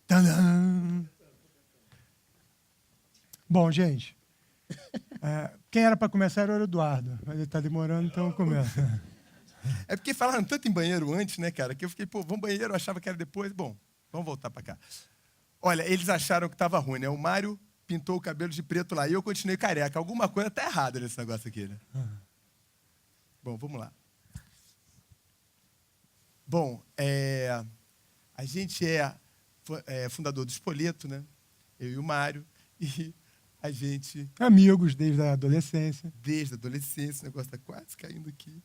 Tadã! Bom, gente, quem era para começar era o Eduardo, mas ele está demorando, então começa. É porque falaram tanto em banheiro antes, né, cara, que eu fiquei, pô, vamos banheiro, eu achava que era depois. Bom, vamos voltar para cá. Olha, eles acharam que estava ruim, né? O Mário pintou o cabelo de preto lá e eu continuei careca. Alguma coisa tá errada nesse negócio aqui, né? Bom, vamos lá. Bom, a gente é fundador do Spoleto, né? Eu e o Mário. E a gente... Amigos desde a adolescência. Desde a adolescência, o negócio está quase caindo aqui.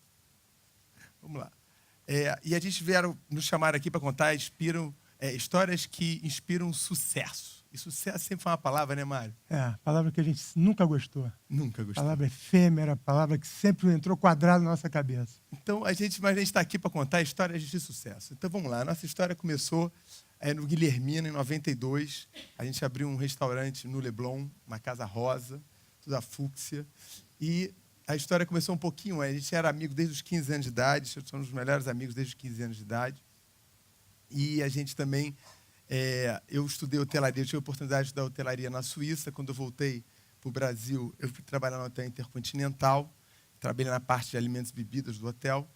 Vamos lá. E a gente nos chamar aqui para contar histórias que inspiram sucesso. E sucesso sempre foi uma palavra, né, Mário? Palavra que a gente nunca gostou. Nunca gostou. Palavra efêmera, palavra que sempre entrou quadrada na nossa cabeça. Então, mas a gente está aqui para contar histórias de sucesso. Então, vamos lá. A nossa história começou no Guilhermina, em 92. A gente abriu um restaurante no Leblon, uma casa rosa, toda fúcsia. E a história começou um pouquinho antes. A gente era amigo desde os 15 anos de idade. Somos os melhores amigos desde os 15 anos de idade. E a gente também... eu estudei hotelaria, eu tive a oportunidade de estudar hotelaria na Suíça. Quando eu voltei para o Brasil, eu fui trabalhar no Hotel Intercontinental. Trabalhei na parte de alimentos e bebidas do hotel.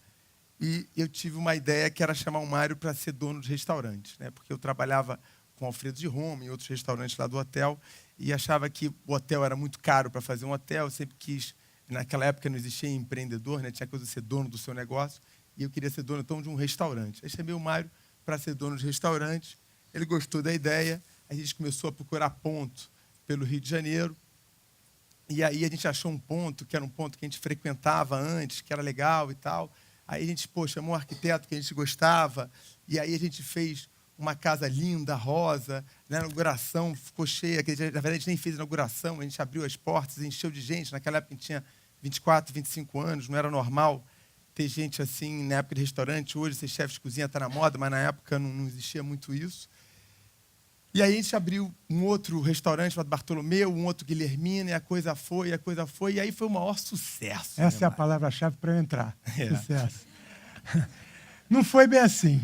E eu tive uma ideia que era chamar o Mário para ser dono de restaurante, né? Porque eu trabalhava com Alfredo de Roma e outros restaurantes lá do hotel e achava que o hotel era muito caro para fazer um hotel. Eu sempre quis... Naquela época não existia empreendedor, né? Tinha coisa de ser dono do seu negócio. E eu queria ser dono, então, de um restaurante. Aí chamei o Mário para ser dono de restaurante. Ele gostou da ideia. A gente começou a procurar ponto pelo Rio de Janeiro. E aí a gente achou um ponto, que era um ponto que a gente frequentava antes, que era legal e tal. Aí a gente, chamou um arquiteto que a gente gostava. E aí a gente fez uma casa linda, rosa. Na inauguração ficou cheia. Na verdade, a gente nem fez a inauguração. A gente abriu as portas, encheu de gente. Naquela época a gente tinha 24, 25 anos. Não era normal ter gente assim na época de restaurante. Hoje ser chefe de cozinha está na moda, mas na época não existia muito isso. E aí a gente abriu um outro restaurante chamado Bartolomeu, um outro Guilhermina, e a coisa foi, e aí foi o maior sucesso. Essa é a palavra-chave para eu entrar. Sucesso. Não foi bem assim.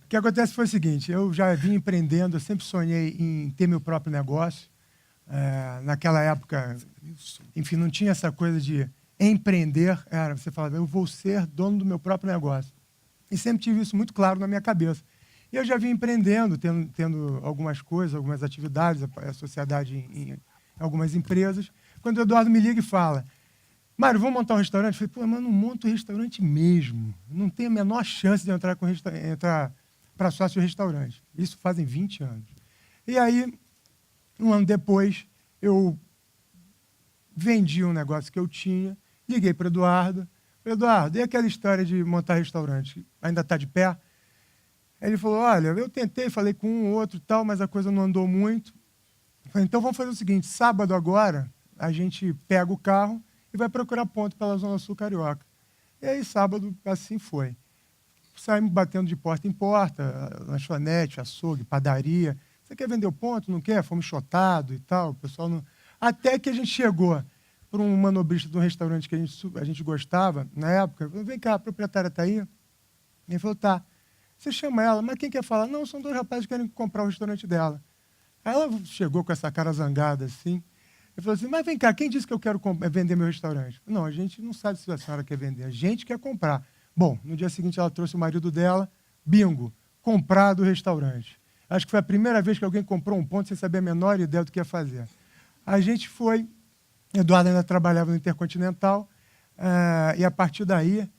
O que acontece foi o seguinte, eu já vim empreendendo, eu sempre sonhei em ter meu próprio negócio. Naquela época, enfim, não tinha essa coisa de empreender, você falava, eu vou ser dono do meu próprio negócio. E sempre tive isso muito claro na minha cabeça. E eu já vim empreendendo, tendo algumas coisas, algumas atividades, a sociedade em algumas empresas. Quando o Eduardo me liga e fala, Mário, vamos montar um restaurante? Eu falei, mas não monto restaurante mesmo. Não tenho a menor chance de entrar para sócio restaurante. Isso fazem 20 anos. E aí, um ano depois, eu vendi um negócio que eu tinha, liguei para o Eduardo. Eduardo, e aquela história de montar restaurante? Ainda está de pé? Ele falou, olha, eu tentei, falei com um outro e tal, mas a coisa não andou muito. Eu falei, então vamos fazer o seguinte, sábado agora, a gente pega o carro e vai procurar ponto pela Zona Sul Carioca. E aí, sábado, assim foi. Saímos batendo de porta em porta, lanchonete, açougue, padaria. Você quer vender o ponto? Não quer? Fomos chotados e tal. O pessoal não... Até que a gente chegou para um manobrista de um restaurante que a gente gostava, na época. Falei, vem cá, a proprietária está aí? Ele falou, tá. Você chama ela, mas quem quer falar? Não, são dois rapazes que querem comprar o restaurante dela. Aí ela chegou com essa cara zangada assim. Ele falou assim, mas vem cá, quem disse que eu quero vender meu restaurante? Não, a gente não sabe se a senhora quer vender, a gente quer comprar. Bom, no dia seguinte ela trouxe o marido dela, bingo, comprado o restaurante. Acho que foi a primeira vez que alguém comprou um ponto sem saber a menor ideia do que ia fazer. A gente foi, Eduardo ainda trabalhava no Intercontinental, e a partir daí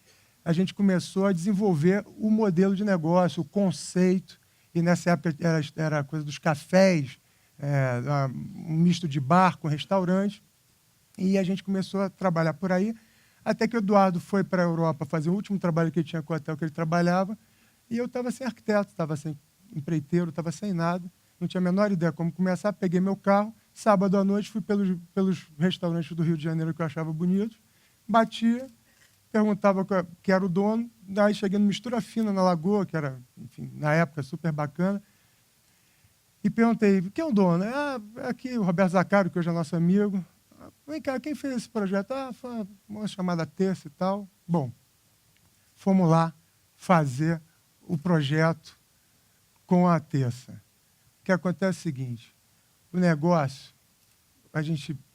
a gente começou a desenvolver o modelo de negócio, o conceito, e nessa época era a coisa dos cafés, um misto de bar com restaurante, e a gente começou a trabalhar por aí, até que o Eduardo foi para a Europa fazer o último trabalho que ele tinha com o hotel que ele trabalhava, e eu estava sem arquiteto, estava sem empreiteiro, estava sem nada, não tinha a menor ideia como começar, peguei meu carro, sábado à noite fui pelos restaurantes do Rio de Janeiro que eu achava bonitos, batia, perguntava quem era o dono, daí cheguei no Mistura Fina, na Lagoa, que era, enfim, na época, super bacana, e perguntei, quem é o dono? É aqui o Roberto Zaccario, que hoje é nosso amigo. Vem cá, quem fez esse projeto? Foi uma chamada Terça e tal. Bom, fomos lá fazer o projeto com a Terça. O que acontece é o seguinte, o negócio,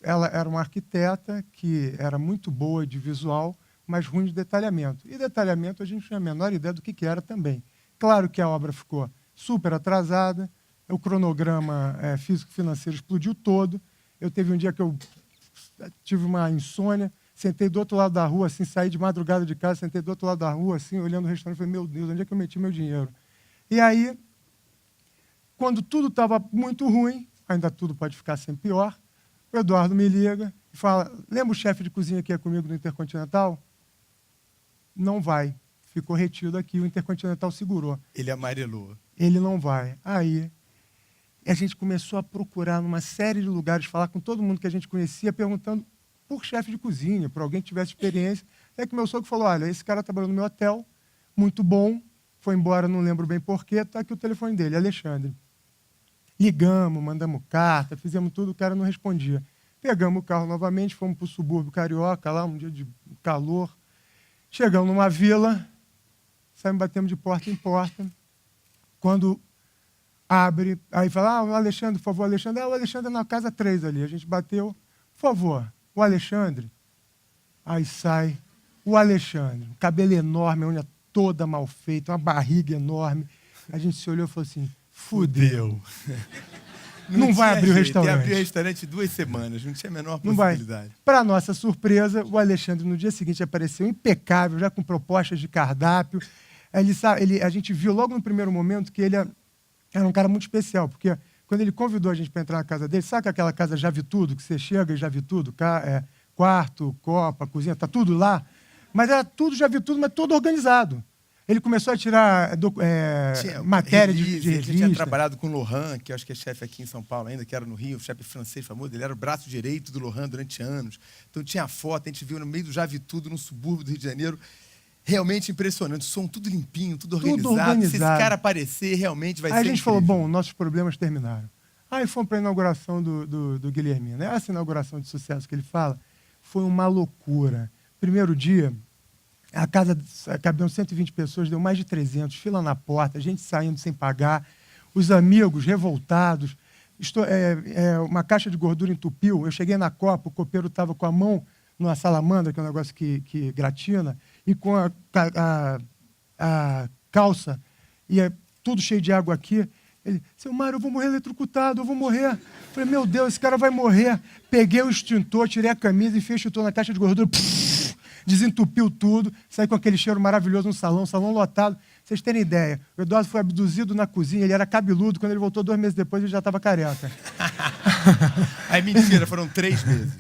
ela era uma arquiteta que era muito boa de visual, mas ruim de detalhamento. E detalhamento a gente não tinha a menor ideia do que era também. Claro que a obra ficou super atrasada, o cronograma físico-financeiro explodiu todo. Eu teve um dia que eu tive uma insônia, sentei do outro lado da rua, assim, saí de madrugada de casa, sentei do outro lado da rua, assim, olhando o restaurante, falei, meu Deus, onde é que eu meti meu dinheiro? E aí, quando tudo estava muito ruim, ainda tudo pode ficar sempre pior, o Eduardo me liga e fala, lembra o chefe de cozinha que ia comigo no Intercontinental? Não vai. Ficou retido aqui, o Intercontinental segurou. Ele amarelou. Ele não vai. Aí, a gente começou a procurar numa série de lugares, falar com todo mundo que a gente conhecia, perguntando por chefe de cozinha, por alguém que tivesse experiência. Até que meu sogro falou, olha, esse cara trabalhou no meu hotel, muito bom, foi embora, não lembro bem porquê, está aqui o telefone dele, Alexandre. Ligamos, mandamos carta, fizemos tudo, o cara não respondia. Pegamos o carro novamente, fomos para o subúrbio carioca, lá, um dia de calor. Chegamos numa vila, saímos, batemos de porta em porta. Quando abre, aí fala, o Alexandre, por favor, Alexandre. O Alexandre é na casa 3 ali. A gente bateu, por favor, o Alexandre. Aí sai o Alexandre, um cabelo enorme, a unha toda mal feita, uma barriga enorme. A gente se olhou e falou assim, fudeu. Não vai abrir o restaurante. Ia abrir o restaurante 2 semanas, não tinha a menor não possibilidade. Para nossa surpresa, o Alexandre, no dia seguinte, apareceu impecável, já com propostas de cardápio. A gente viu logo no primeiro momento que ele era um cara muito especial, porque quando ele convidou a gente para entrar na casa dele, sabe aquela casa já vi tudo, que você chega e já vi tudo? Quarto, copa, cozinha, está tudo lá. Mas era tudo, já vi tudo, mas todo organizado. Ele começou a tirar matéria de revista. Ele tinha trabalhado com o Lohan, que eu acho que é chefe aqui em São Paulo ainda, que era no Rio, chefe francês famoso. Ele era o braço direito do Lohan durante anos. Então tinha foto, a gente viu no meio do Já Vi Tudo, no subúrbio do Rio de Janeiro. Realmente impressionante. O som tudo limpinho, tudo organizado. Se esse cara aparecer, realmente vai ser Aí a gente incrível. falou, bom, nossos problemas terminaram. Aí fomos para a inauguração do Guilhermino. Essa inauguração de sucesso que ele fala foi uma loucura. Primeiro dia, a casa cabiam 120 pessoas, deu mais de 300, fila na porta, gente saindo sem pagar, os amigos revoltados, uma caixa de gordura entupiu, eu cheguei na copa, o copeiro estava com a mão numa salamandra, que é um negócio que gratina, e com a calça, ia tudo cheio de água aqui. Ele, seu Mário, eu vou morrer eletrocutado, eu vou morrer. Eu falei, meu Deus, esse cara vai morrer. Peguei o extintor, tirei a camisa e enfiei o extintor na caixa de gordura, desentupiu tudo, saí com aquele cheiro maravilhoso no salão lotado. Vocês terem ideia, o Eduardo foi abduzido na cozinha, ele era cabeludo, quando ele voltou 2 meses depois, ele já estava careca. Aí mentira, foram 3 meses.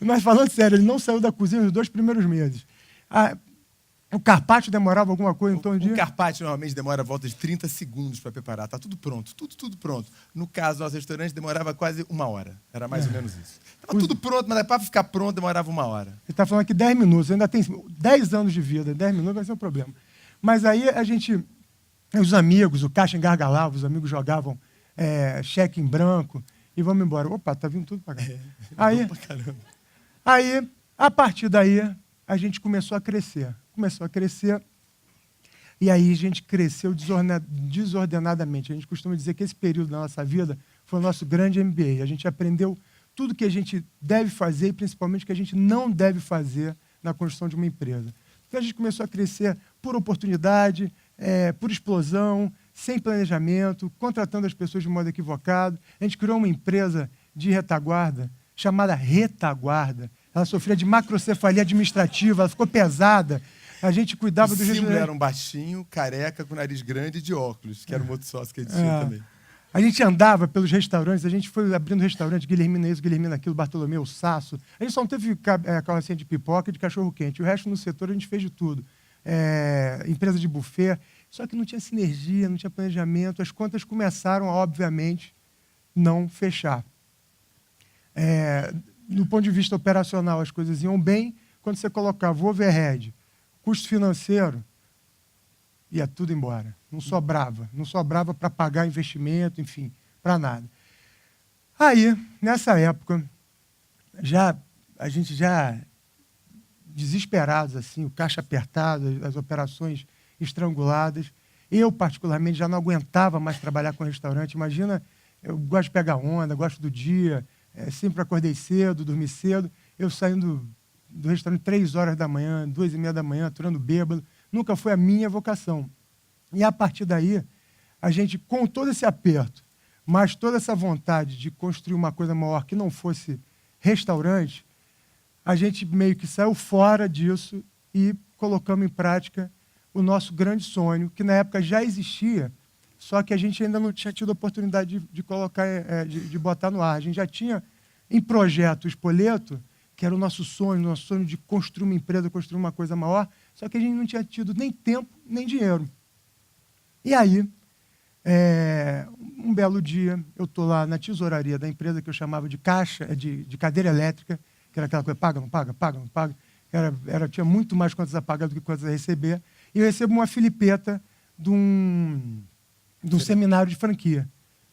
Mas falando sério, ele não saiu da cozinha nos 2 primeiros meses. O carpaccio demorava alguma coisa em torno de... O carpaccio normalmente demora a volta de 30 segundos para preparar. Está tudo pronto, tudo pronto. No caso, nosso restaurante demorava quase 1 hora. Era mais ou menos isso. Estava tudo pronto, mas para ficar pronto demorava 1 hora. Ele está falando que 10 minutos, ainda tem 10 anos de vida, 10 minutos vai ser um problema. Mas aí os amigos, o caixa engargalava, os amigos jogavam cheque em branco e vamos embora. Opa, tá vindo tudo para cá. Aí, a partir daí, a gente começou a crescer. E aí a gente cresceu desordenadamente. A gente costuma dizer que esse período da nossa vida foi o nosso grande MBA. A gente aprendeu tudo que a gente deve fazer e principalmente o que a gente não deve fazer na construção de uma empresa. Então a gente começou a crescer por oportunidade, por explosão, sem planejamento, contratando as pessoas de modo equivocado. A gente criou uma empresa de retaguarda chamada Retaguarda. Ela sofria de macrocefalia administrativa, ela ficou pesada. A gente cuidava do jeito... era um baixinho, careca, com nariz grande e de óculos, que era um outro sócio que a gente tinha também. A gente andava pelos restaurantes, a gente foi abrindo restaurante, Guilhermina isso, Guilhermina aquilo, Bartolomeu, Sasso. A gente só não teve carrocinha de pipoca e de cachorro-quente. O resto no setor a gente fez de tudo. Empresa de buffet. Só que não tinha sinergia, não tinha planejamento. As contas começaram a, obviamente, não fechar. Do ponto de vista operacional, as coisas iam bem. Quando você colocava o overhead, custo financeiro, ia tudo embora. Não sobrava para pagar investimento, enfim, para nada. Aí, nessa época, a gente já desesperados, assim, o caixa apertado, as operações estranguladas, Eu, particularmente, já não aguentava mais trabalhar com restaurante. Imagina, eu gosto de pegar onda, gosto do dia, sempre acordei cedo, dormi cedo. Eu saindo do restaurante 3 horas da manhã, 2h30 da manhã, aturando bêbado. Nunca foi a minha vocação. E, a partir daí, a gente, com todo esse aperto, mas toda essa vontade de construir uma coisa maior que não fosse restaurante, a gente meio que saiu fora disso e colocamos em prática o nosso grande sonho, que na época já existia, só que a gente ainda não tinha tido a oportunidade de colocar, de botar no ar. A gente já tinha em projeto o Spoleto, que era o nosso sonho de construir uma empresa, construir uma coisa maior, só que a gente não tinha tido nem tempo, nem dinheiro. E aí, um belo dia, eu estou lá na tesouraria da empresa que eu chamava de caixa, de cadeira elétrica, que era aquela coisa, paga, não paga, paga, não paga. Tinha muito mais contas a pagar do que contas a receber. E eu recebo uma filipeta de um seminário de franquia.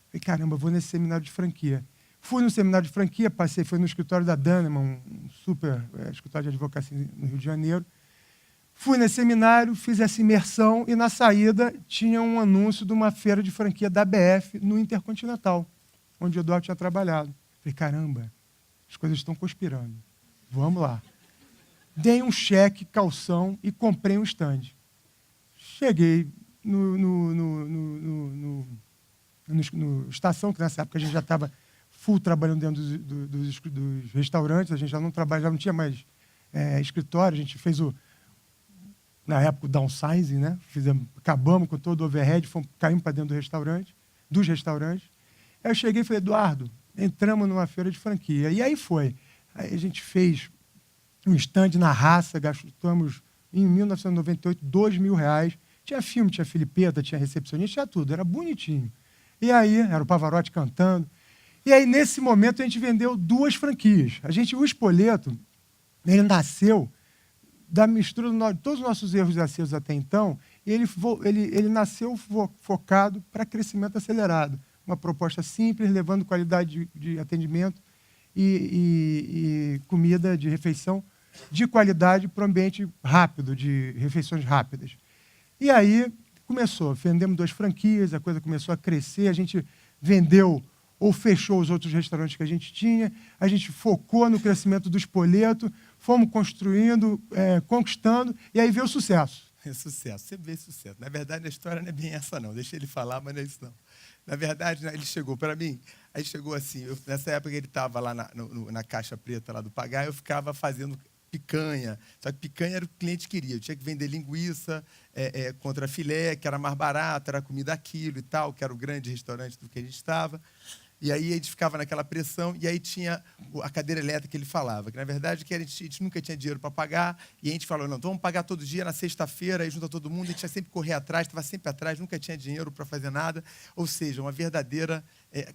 Falei, caramba, eu vou nesse seminário de franquia. Fui no seminário de franquia, foi no escritório da Daneman, um super escritório de advocacia no Rio de Janeiro. Fui nesse seminário, fiz essa imersão e, na saída, tinha um anúncio de uma feira de franquia da ABF no Intercontinental, onde o Eduardo tinha trabalhado. Falei, caramba, as coisas estão conspirando. Vamos lá. Dei um cheque, calção e comprei um stand. Cheguei no estação, que nessa época a gente já estava full trabalhando dentro dos restaurantes, a gente já não tinha mais escritório, a gente fez na época, o downsizing, né? Acabamos com todo o overhead, caímos para dentro dos restaurantes. Aí eu cheguei e falei, Eduardo, entramos numa feira de franquia. E aí foi. Aí a gente fez um stand na raça, gastamos, em 1998, R$2.000. Tinha filme, tinha filipeta, tinha recepcionista, tinha tudo, era bonitinho. E aí, era o Pavarotti cantando. E aí, nesse momento, a gente vendeu 2 franquias. O Spoleto, ele nasceu da mistura de todos os nossos erros e acertos até então, e ele nasceu focado para crescimento acelerado. Uma proposta simples, levando qualidade de atendimento e comida de refeição de qualidade para um ambiente rápido, de refeições rápidas. E aí vendemos 2 franquias, a coisa começou a crescer, a gente vendeu ou fechou os outros restaurantes que a gente tinha, a gente focou no crescimento do Spoleto, fomos construindo, conquistando, e aí veio o sucesso. É sucesso, sempre vê sucesso. Na verdade, a história não é bem essa, não. Deixa ele falar, mas não é isso, não. Na verdade, ele chegou para mim, aí chegou assim, nessa época ele estava lá na caixa preta lá do Pagar, eu ficava fazendo picanha, só que picanha era o que o cliente queria. Eu tinha que vender linguiça contra filé, que era mais barato, era comida a quilo e tal, que era o grande restaurante do que a gente estava. E aí a gente ficava naquela pressão, e aí tinha a cadeira elétrica que ele falava, que na verdade que a gente nunca tinha dinheiro para pagar, e a gente falou, não, então vamos pagar todo dia, na sexta-feira, aí junta todo mundo, a gente ia sempre correr atrás, estava sempre atrás, nunca tinha dinheiro para fazer nada, ou seja, uma verdadeira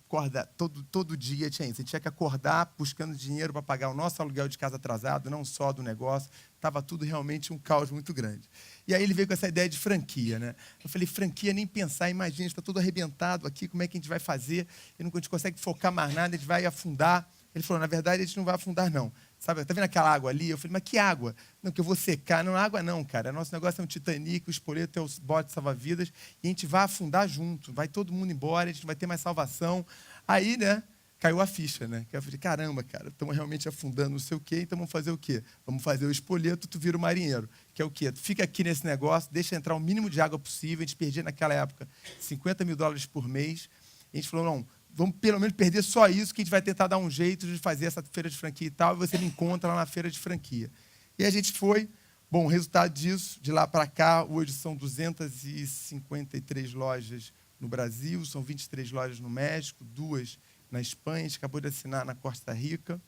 corda, todo dia tinha isso, a gente tinha que acordar buscando dinheiro para pagar o nosso aluguel de casa atrasado, não só do negócio, estava tudo realmente um caos muito grande. E aí ele veio com essa ideia de franquia, né? Eu falei, franquia, nem pensar, imagina, está todo arrebentado aqui, como é que a gente vai fazer? A gente consegue focar mais nada, a gente vai afundar. Ele falou, na verdade, a gente não vai afundar, não. Sabe, tá vendo aquela água ali? Eu falei, mas que água? Não, que eu vou secar. Não, água não, cara. Nosso negócio é um Titanic, o Spoleto é os botes salva-vidas, e a gente vai afundar junto. Vai todo mundo embora, a gente não vai ter mais salvação. Aí, né, caiu a ficha, né? Eu falei, caramba, cara, estamos realmente afundando não sei o quê, então vamos fazer o quê? Vamos fazer o Spoleto, tu vira o marinheiro. Que é o quê? Tu fica aqui nesse negócio, deixa entrar o mínimo de água possível. A gente perdia naquela época $50 mil por mês. E a gente falou, não, vamos pelo menos perder só isso, que a gente vai tentar dar um jeito de fazer essa feira de franquia e tal, e você me encontra lá na feira de franquia. E a gente foi. Bom, o resultado disso, de lá para cá, hoje são 253 lojas no Brasil, são 23 lojas no México, 2 na Espanha, a gente acabou de assinar na Costa Rica.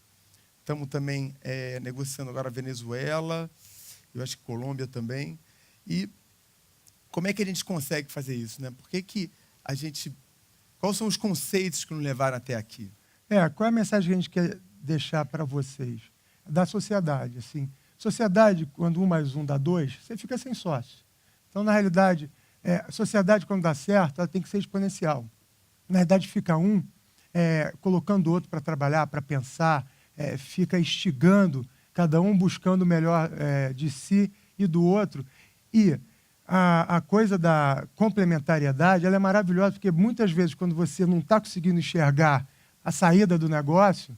Estamos também negociando agora a Venezuela, eu acho que Colômbia também. E como é que a gente consegue fazer isso, né? Por que a gente... Quais são os conceitos que nos levaram até aqui? Qual é a mensagem que a gente quer deixar para vocês? Da sociedade, assim. Sociedade, quando 1 mais 1 dá 2, você fica sem sócio. Então, na realidade, a sociedade, quando dá certo, ela tem que ser exponencial. Na realidade, fica colocando o outro para trabalhar, para pensar, fica instigando, cada um buscando o melhor de si e do outro. E a coisa da complementariedade, ela é maravilhosa, porque muitas vezes, quando você não está conseguindo enxergar a saída do negócio,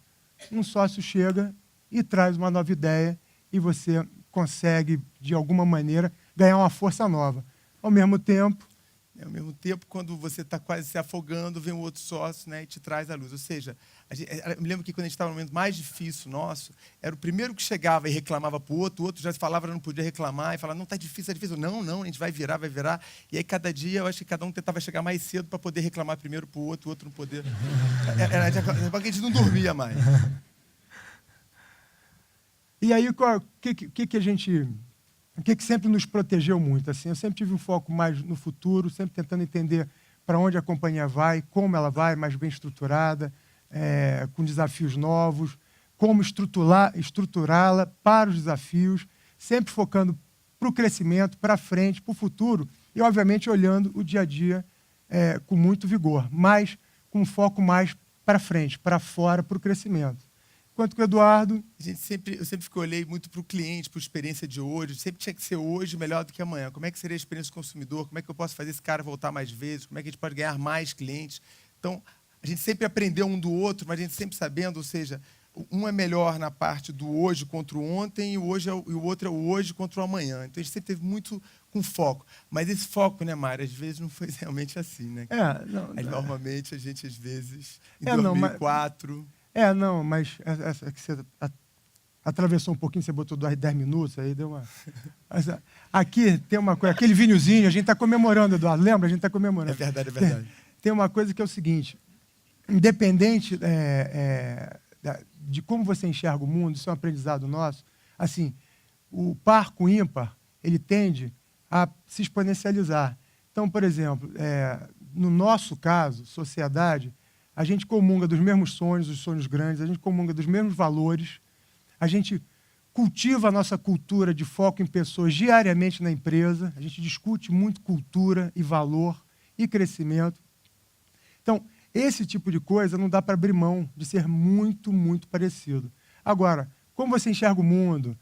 um sócio chega e traz uma nova ideia e você consegue, de alguma maneira, ganhar uma força nova. Ao mesmo tempo, quando você está quase se afogando, vem um outro sócio, né, e te traz a luz. Ou seja, eu me lembro que quando a gente estava no momento mais difícil nosso, era o primeiro que chegava e reclamava para o outro já falava, não podia reclamar, e falava, não, está difícil, é difícil. Não, a gente vai virar. E aí, cada dia, eu acho que cada um tentava chegar mais cedo para poder reclamar primeiro para o outro não poder. A gente não dormia mais. E aí, o que sempre nos protegeu muito? Assim, eu sempre tive um foco mais no futuro, sempre tentando entender para onde a companhia vai, como ela vai, mais bem estruturada, com desafios novos, como estruturá-la para os desafios, sempre focando para o crescimento, para frente, para o futuro, e, obviamente, olhando o dia a dia com muito vigor, mas com um foco mais para frente, para fora, para o crescimento. Enquanto que o Eduardo... Eu sempre olhei muito para o cliente, para a experiência de hoje. Sempre tinha que ser hoje melhor do que amanhã. Como é que seria a experiência do consumidor? Como é que eu posso fazer esse cara voltar mais vezes? Como é que a gente pode ganhar mais clientes? Então, a gente sempre aprendeu um do outro, mas a gente sempre sabendo, ou seja, um é melhor na parte do hoje contra o ontem e o outro é o hoje contra o amanhã. Então, a gente sempre teve muito com foco. Mas esse foco, né, Mário, às vezes não foi realmente assim, né? Normalmente, a gente, às vezes, em 2004... mas essa que você atravessou um pouquinho, você botou 10 minutos, aí deu uma... Aqui tem uma coisa, aquele vinhozinho, a gente está comemorando, Eduardo, lembra? A gente está comemorando. É verdade. Tem uma coisa que é o seguinte, independente de como você enxerga o mundo, isso é um aprendizado nosso, assim, o par com o ímpar, ele tende a se exponencializar. Então, por exemplo, no nosso caso, sociedade, a gente comunga dos mesmos sonhos, os sonhos grandes, a gente comunga dos mesmos valores, a gente cultiva a nossa cultura de foco em pessoas diariamente na empresa, a gente discute muito cultura e valor e crescimento. Então, esse tipo de coisa não dá para abrir mão de ser muito, muito parecido. Agora, como você enxerga o mundo,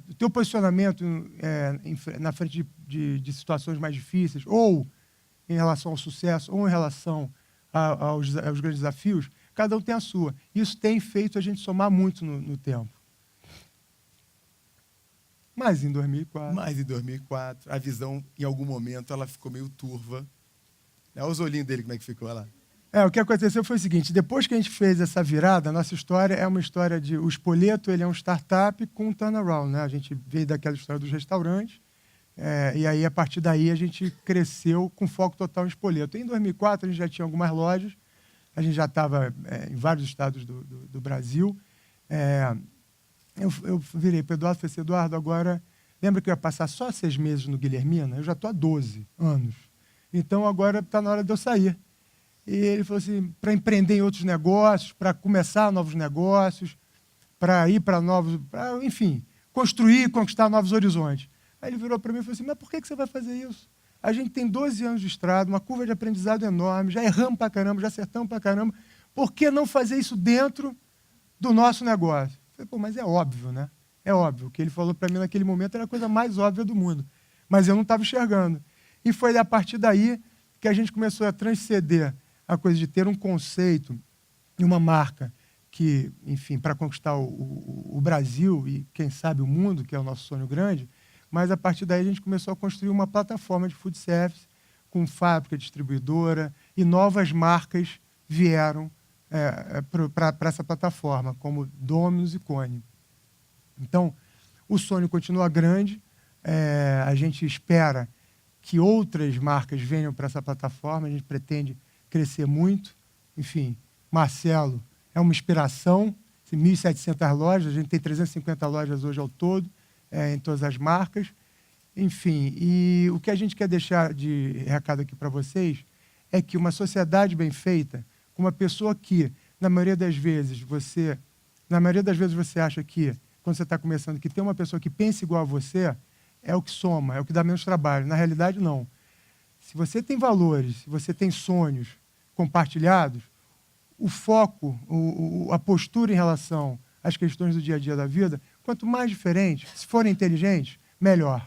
o teu posicionamento na frente de situações mais difíceis, ou em relação ao sucesso, ou em relação aos grandes desafios, cada um tem a sua. Isso tem feito a gente somar muito no tempo. Mas em 2004, a visão, em algum momento, ela ficou meio turva. Olha os olhinhos dele, como é que ficou lá. O que aconteceu foi o seguinte, depois que a gente fez essa virada, a nossa história é uma história de... O Spoleto, ele é um startup com um turnaround, né? A gente veio daquela história dos restaurantes, e aí, a partir daí, a gente cresceu com foco total em Spoleto. Em 2004, a gente já tinha algumas lojas, a gente já estava em vários estados do Brasil. Eu virei para o Eduardo e falei assim, Eduardo, agora, lembra que eu ia passar só 6 meses no Guilhermina? Eu já estou há 12 anos. Então, agora está na hora de eu sair. E ele falou assim, para empreender em outros negócios, para começar novos negócios, para ir para novos... enfim, construir e conquistar novos horizontes. Aí ele virou para mim e falou assim, mas por que você vai fazer isso? A gente tem 12 anos de estrada, uma curva de aprendizado enorme, já erramos para caramba, já acertamos para caramba. Por que não fazer isso dentro do nosso negócio? Eu falei, mas é óbvio, né? É óbvio. O que ele falou para mim naquele momento era a coisa mais óbvia do mundo. Mas eu não estava enxergando. E foi a partir daí que a gente começou a transcender a coisa de ter um conceito e uma marca que, enfim, para conquistar o Brasil e, quem sabe, o mundo, que é o nosso sonho grande. Mas, a partir daí, a gente começou a construir uma plataforma de food service com fábrica, distribuidora, e novas marcas vieram para essa plataforma, como Domino's e Cone. Então, o sonho continua grande, a gente espera que outras marcas venham para essa plataforma, a gente pretende crescer muito. Enfim, Marcelo é uma inspiração, 1.700 lojas, a gente tem 350 lojas hoje ao todo, em todas as marcas. Enfim, e o que a gente quer deixar de recado aqui para vocês é que uma sociedade bem feita, com uma pessoa que, na maioria das vezes, você acha que, quando você está começando, que tem uma pessoa que pensa igual a você, é o que soma, é o que dá menos trabalho. Na realidade, não. Se você tem valores, se você tem sonhos compartilhados, o foco, a postura em relação às questões do dia a dia da vida, quanto mais diferente, se forem inteligentes, melhor.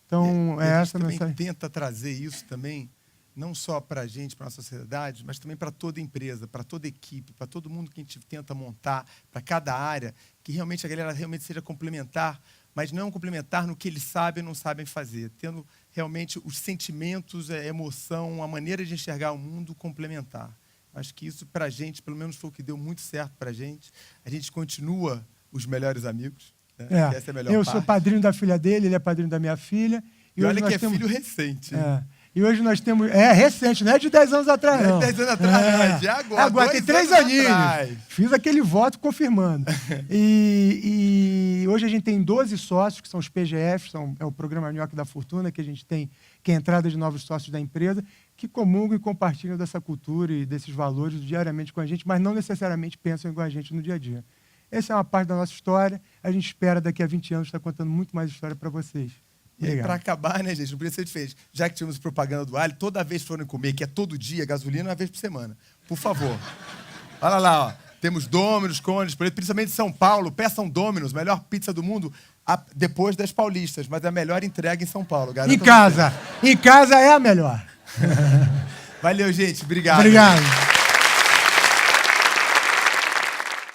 Então, E é a essa a gente também mensagem. tenta trazer isso também, não só para a gente, para a nossa sociedade, mas também para toda empresa, para toda equipe, para todo mundo que a gente tenta montar, para cada área, que realmente a galera realmente seja complementar, mas não complementar no que eles sabem ou não sabem fazer, tendo realmente os sentimentos, a emoção, a maneira de enxergar o mundo complementar. Acho que isso, para a gente, pelo menos foi o que deu muito certo para a gente. A gente continua os melhores amigos. Né? Que essa é a melhor Eu parte. sou padrinho da filha dele, ele é padrinho da minha filha. E hoje olha nós que é temos... filho recente. E hoje nós temos... É recente, não é de 10 anos atrás, não. Não é de 10 anos atrás, não, é de agora. Agora tem 3 aninhos. Fiz aquele voto confirmando. E hoje a gente tem 12 sócios, que são os PGFs, é o Programa Minhoca da Fortuna, que a gente tem, que é a entrada de novos sócios da empresa, que comungam e compartilham dessa cultura e desses valores diariamente com a gente, mas não necessariamente pensam igual a gente no dia a dia. Essa é uma parte da nossa história. A gente espera daqui a 20 anos estar contando muito mais história para vocês. E para acabar, né, gente, não podia ser diferente. Já que tínhamos propaganda do alho, toda vez que forem comer, que é todo dia, gasolina, uma vez por semana. Por favor. Olha lá, ó. Temos Domino's, Condes, principalmente em São Paulo. Peçam Domino's, melhor pizza do mundo, depois das paulistas, mas é a melhor entrega em São Paulo. Em casa. Em casa é a melhor. Valeu, gente. Obrigado. Obrigado.